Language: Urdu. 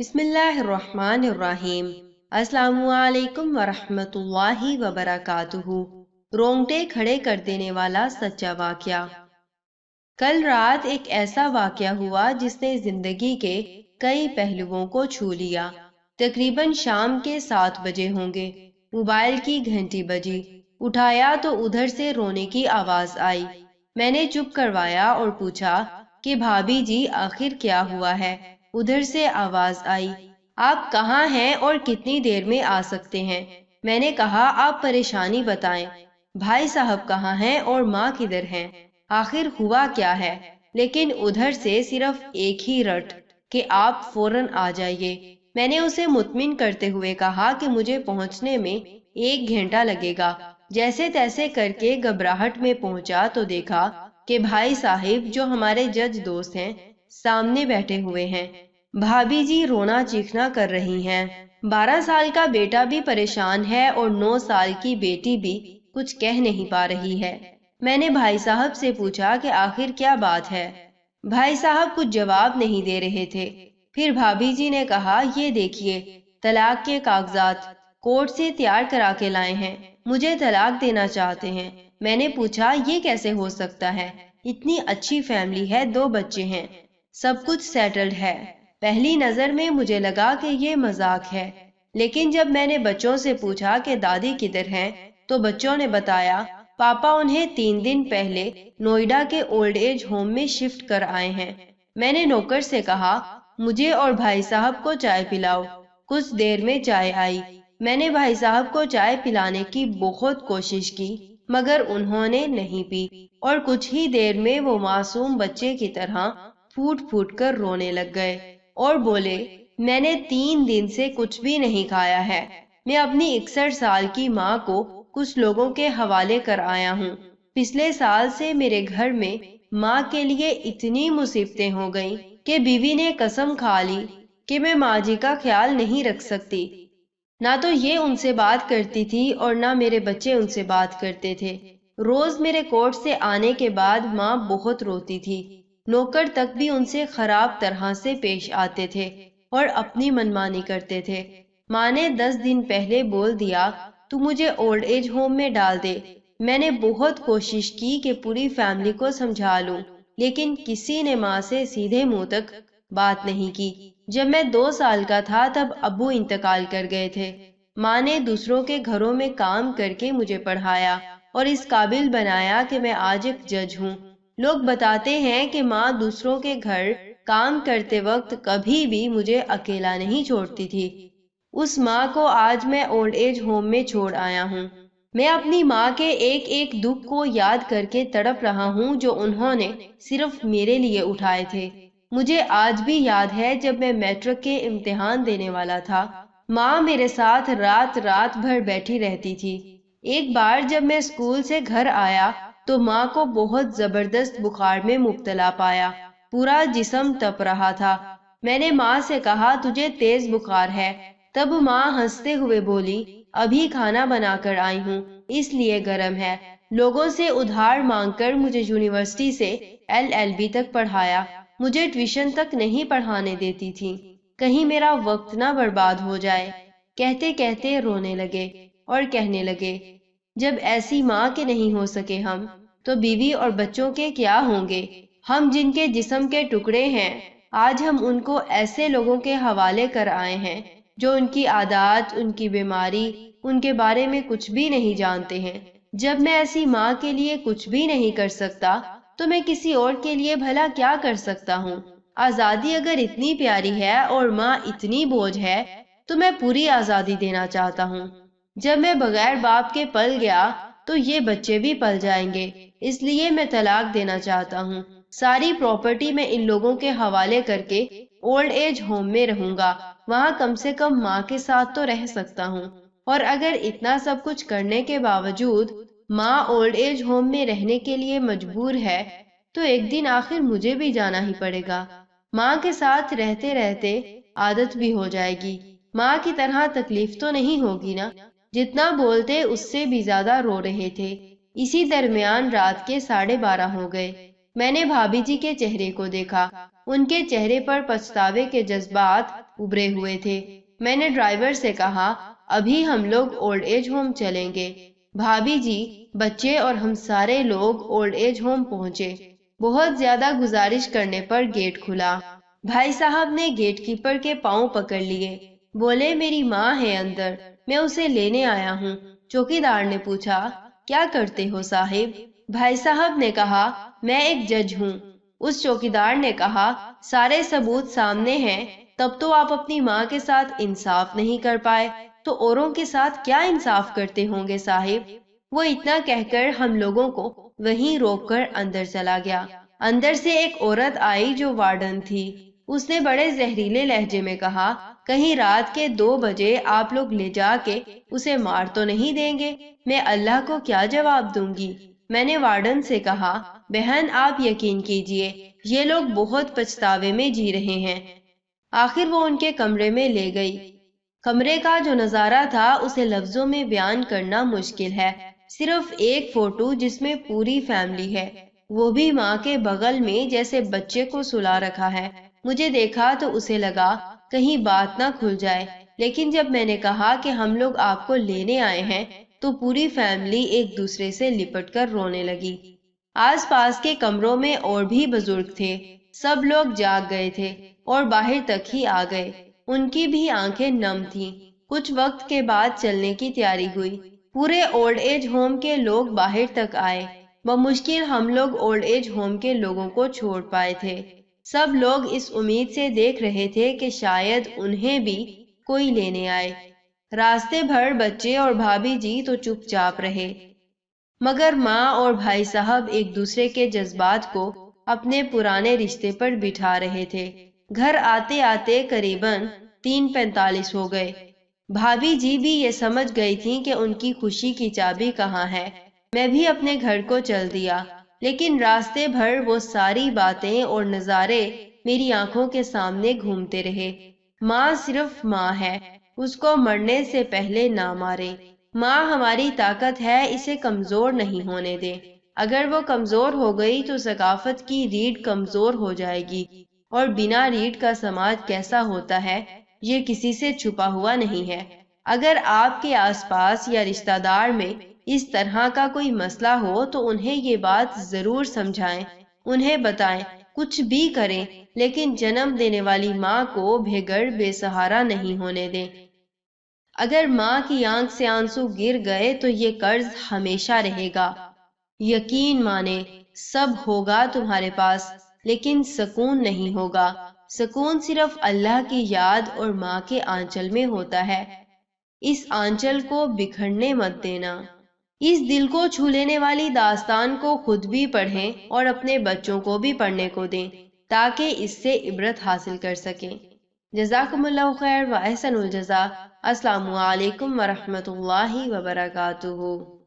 بسم اللہ الرحمن الرحیم۔ السلام علیکم ورحمۃ اللہ وبرکاتہ۔ رونگٹے کھڑے کر دینے والا سچا واقعہ۔ کل رات ایک ایسا واقعہ ہوا جس نے زندگی کے کئی پہلوؤں کو چھو لیا۔ تقریباً شام کے 7 بجے ہوں گے، موبائل کی گھنٹی بجی۔ اٹھایا تو ادھر سے رونے کی آواز آئی۔ میں نے چپ کروایا اور پوچھا کہ بھابھی جی آخر کیا ہوا ہے؟ ادھر سے آواز آئی، آپ کہاں ہیں اور کتنی دیر میں آ سکتے ہیں؟ میں نے کہا آپ پریشانی بتائیں، بھائی صاحب کہاں ہیں اور ماں کدھر ہیں؟ آخر ہوا کیا ہے؟ لیکن ادھر سے صرف ایک ہی رٹ کہ آپ فوراً آ جائیے۔ میں نے اسے مطمئن کرتے ہوئے کہا کہ مجھے پہنچنے میں 1 گھنٹہ لگے گا۔ جیسے تیسے کر کے گھبراہٹ میں پہنچا تو دیکھا کہ بھائی صاحب جو ہمارے جج دوست ہیں سامنے بیٹھے ہوئے ہیں۔ بھابھی جی رونا چیخنا کر رہی ہیں۔ 12 سال کا بیٹا بھی پریشان ہے اور 9 سال کی بیٹی بھی کچھ کہہ نہیں پا رہی ہے۔ میں نے بھائی صاحب سے پوچھا کہ آخر کیا بات ہے؟ بھائی صاحب کچھ جواب نہیں دے رہے تھے۔ پھر بھابھی جی نے کہا، یہ دیکھیے طلاق کے کاغذات کورٹ سے تیار کرا کے لائے ہیں، مجھے طلاق دینا چاہتے ہیں۔ میں نے پوچھا یہ کیسے ہو سکتا ہے؟ اتنی اچھی فیملی ہے، 2 بچے ہیں، سب کچھ سیٹلڈ ہے۔ پہلی نظر میں مجھے لگا کہ یہ مذاق ہے، لیکن جب میں نے بچوں سے پوچھا کہ دادی کدھر ہیں تو بچوں نے بتایا پاپا انہیں 3 دن پہلے نوئیڈا کے اولڈ ایج ہوم میں شفٹ کر آئے ہیں۔ میں نے نوکر سے کہا مجھے اور بھائی صاحب کو چائے پلاؤ۔ کچھ دیر میں چائے آئی۔ میں نے بھائی صاحب کو چائے پلانے کی بہت کوشش کی مگر انہوں نے نہیں پی، اور کچھ ہی دیر میں وہ معصوم بچے کی طرح پھوٹ پھوٹ کر رونے لگ گئے اور بولے، میں نے 3 دن سے کچھ بھی نہیں کھایا ہے۔ میں اپنی 61 سال کی ماں کو کچھ لوگوں کے حوالے کر آیا ہوں۔ پچھلے سال سے میرے گھر میں ماں کے لیے اتنی مصیبتیں ہو گئیں کہ بیوی نے قسم کھا لی کہ میں ماں جی کا خیال نہیں رکھ سکتی۔ نہ تو یہ ان سے بات کرتی تھی اور نہ میرے بچے ان سے بات کرتے تھے۔ روز میرے کورٹ سے آنے کے بعد ماں بہت روتی تھی۔ نوکر تک بھی ان سے خراب طرح سے پیش آتے تھے اور اپنی منمانی کرتے تھے۔ ماں نے 10 دن پہلے بول دیا تو مجھے اولڈ ایج ہوم میں ڈال دے۔ میں نے بہت کوشش کی کہ پوری فیملی کو سمجھا لوں، لیکن کسی نے ماں سے سیدھے منہ تک بات نہیں کی۔ جب میں 2 سال کا تھا تب ابو انتقال کر گئے تھے۔ ماں نے دوسروں کے گھروں میں کام کر کے مجھے پڑھایا اور اس قابل بنایا کہ میں آج ایک جج ہوں۔ لوگ بتاتے ہیں کہ ماں دوسروں کے گھر کام کرتے وقت کبھی بھی مجھے اکیلا نہیں چھوڑتی تھی۔ اس ماں کو آج میں اولڈ ایج ہوم میں چھوڑ آیا ہوں۔ میں اپنی ماں کے ایک ایک دکھ کو یاد کر کے تڑپ رہا ہوں جو انہوں نے صرف میرے لیے اٹھائے تھے۔ مجھے آج بھی یاد ہے جب میں میٹرک کے امتحان دینے والا تھا، ماں میرے ساتھ رات رات بھر بیٹھی رہتی تھی۔ ایک بار جب میں اسکول سے گھر آیا تو ماں کو بہت زبردست بخار میں مبتلا پایا، پورا جسم تپ رہا تھا۔ میں نے ماں سے کہا تجھے تیز بخار ہے؟ تب ماں ہنستے ہوئے بولی، ابھی کھانا بنا کر آئی ہوں اس لیے گرم ہے۔ لوگوں سے ادھار مانگ کر مجھے یونیورسٹی سے LLB تک پڑھایا، مجھے ٹیوشن تک نہیں پڑھانے دیتی تھی، کہیں میرا وقت نہ برباد ہو جائے۔ کہتے کہتے رونے لگے اور کہنے لگے، جب ایسی ماں کے نہیں ہو سکے ہم، تو بیوی اور بچوں کے کیا ہوں گے؟ ہم جن کے جسم کے ٹکڑے ہیں، آج ہم ان کو ایسے لوگوں کے حوالے کر آئے ہیں جو ان کی عادات، ان کی بیماری، ان کے بارے میں کچھ بھی نہیں جانتے ہیں۔ جب میں ایسی ماں کے لیے کچھ بھی نہیں کر سکتا تو میں کسی اور کے لیے بھلا کیا کر سکتا ہوں؟ آزادی اگر اتنی پیاری ہے اور ماں اتنی بوجھ ہے تو میں پوری آزادی دینا چاہتا ہوں۔ جب میں بغیر باپ کے پل گیا تو یہ بچے بھی پل جائیں گے، اس لیے میں طلاق دینا چاہتا ہوں۔ ساری پراپرٹی میں ان لوگوں کے حوالے کر کے اولڈ ایج ہوم میں رہوں گا، وہاں کم سے کم ماں کے ساتھ تو رہ سکتا ہوں۔ اور اگر اتنا سب کچھ کرنے کے باوجود ماں اولڈ ایج ہوم میں رہنے کے لیے مجبور ہے تو ایک دن آخر مجھے بھی جانا ہی پڑے گا۔ ماں کے ساتھ رہتے رہتے عادت بھی ہو جائے گی، ماں کی طرح تکلیف تو نہیں ہوگی نا۔ جتنا بولتے اس سے بھی زیادہ رو رہے تھے۔ اسی درمیان رات کے 12:30 ہو گئے۔ میں نے بھابھی جی کے چہرے کو دیکھا، ان کے چہرے پر پچھتاوے کے جذبات ابھرے ہوئے تھے۔ میں نے ڈرائیور سے کہا، ابھی ہم لوگ اولڈ ایج ہوم چلیں گے۔ بھابھی جی، بچے اور ہم سارے لوگ اولڈ ایج ہوم پہنچے۔ بہت زیادہ گزارش کرنے پر گیٹ کھلا۔ بھائی صاحب نے گیٹ کیپر کے پاؤں پکڑ لیے، بولے میری ماں ہے اندر، میں اسے لینے آیا ہوں۔ چوکیدار نے پوچھا، کیا کرتے ہو صاحب؟ بھائی صاحب نے کہا، میں ایک جج ہوں۔ اس چوکیدار نے کہا، سارے ثبوت سامنے ہیں، تب تو آپ اپنی ماں کے ساتھ انصاف نہیں کر پائے، تو اوروں کے ساتھ کیا انصاف کرتے ہوں گے صاحب؟ وہ اتنا کہہ کر ہم لوگوں کو وہیں روک کر اندر چلا گیا۔ اندر سے ایک عورت آئی جو وارڈن تھی۔ اس نے بڑے زہریلے لہجے میں کہا، کہیں رات کے 2 بجے آپ لوگ لے جا کے اسے مار تو نہیں دیں گے؟ میں اللہ کو کیا جواب دوں گی؟ میں نے وارڈن سے کہا، بہن آپ یقین کیجئے، یہ لوگ بہت پچھتاوے میں جی رہے ہیں۔ آخر وہ ان کے کمرے میں لے گئی۔ کمرے کا جو نظارہ تھا اسے لفظوں میں بیان کرنا مشکل ہے۔ صرف ایک فوٹو جس میں پوری فیملی ہے، وہ بھی ماں کے بغل میں جیسے بچے کو سلا رکھا ہے۔ مجھے دیکھا تو اسے لگا کہیں بات نہ کھل جائے، لیکن جب میں نے کہا کہ ہم لوگ آپ کو لینے آئے ہیں تو پوری فیملی ایک دوسرے سے لپٹ کر رونے لگی۔ آس پاس کے کمروں میں اور بھی بزرگ تھے، سب لوگ جاگ گئے تھے اور باہر تک ہی آ گئے۔ ان کی بھی آنکھیں نم تھیں۔ کچھ وقت کے بعد چلنے کی تیاری ہوئی۔ پورے اولڈ ایج ہوم کے لوگ باہر تک آئے۔ بمشکل ہم لوگ اولڈ ایج ہوم کے لوگوں کو چھوڑ پائے تھے۔ سب لوگ اس امید سے دیکھ رہے تھے کہ شاید انہیں بھی کوئی لینے آئے۔ راستے بھر بچے اور بھابھی جی تو چپ چاپ رہے، مگر ماں اور بھائی صاحب ایک دوسرے کے جذبات کو اپنے پرانے رشتے پر بٹھا رہے تھے۔ گھر آتے آتے قریباً 3:45 ہو گئے۔ بھابھی جی بھی یہ سمجھ گئی تھی کہ ان کی خوشی کی چابی کہاں ہے۔ میں بھی اپنے گھر کو چل دیا، لیکن راستے بھر وہ ساری باتیں اور نظارے میری آنکھوں کے سامنے گھومتے رہے۔ ماں صرف ماں ہے، اس کو مرنے سے پہلے نہ مارے۔ ماں ہماری طاقت ہے، اسے کمزور نہیں ہونے دیں۔ اگر وہ کمزور ہو گئی تو ثقافت کی ریڑھ کمزور ہو جائے گی، اور بنا ریڑھ کا سماج کیسا ہوتا ہے یہ کسی سے چھپا ہوا نہیں ہے۔ اگر آپ کے آس پاس یا رشتہ دار میں اس طرح کا کوئی مسئلہ ہو تو انہیں یہ بات ضرور سمجھائیں، انہیں بتائیں، کچھ بھی کریں، لیکن جنم دینے والی ماں کو بے گھر بے سہارا نہیں ہونے دیں۔ اگر ماں کی آنکھ سے آنسو گر گئے تو یہ قرض ہمیشہ رہے گا۔ یقین مانے، سب ہوگا تمہارے پاس، لیکن سکون نہیں ہوگا۔ سکون صرف اللہ کی یاد اور ماں کے آنچل میں ہوتا ہے۔ اس آنچل کو بکھرنے مت دینا۔ اس دل کو چھو لینے والی داستان کو خود بھی پڑھیں اور اپنے بچوں کو بھی پڑھنے کو دیں، تاکہ اس سے عبرت حاصل کر سکیں۔ جزاکم اللہ خیر و احسن الجزا۔ السلام علیکم ورحمۃ اللہ وبرکاتہ۔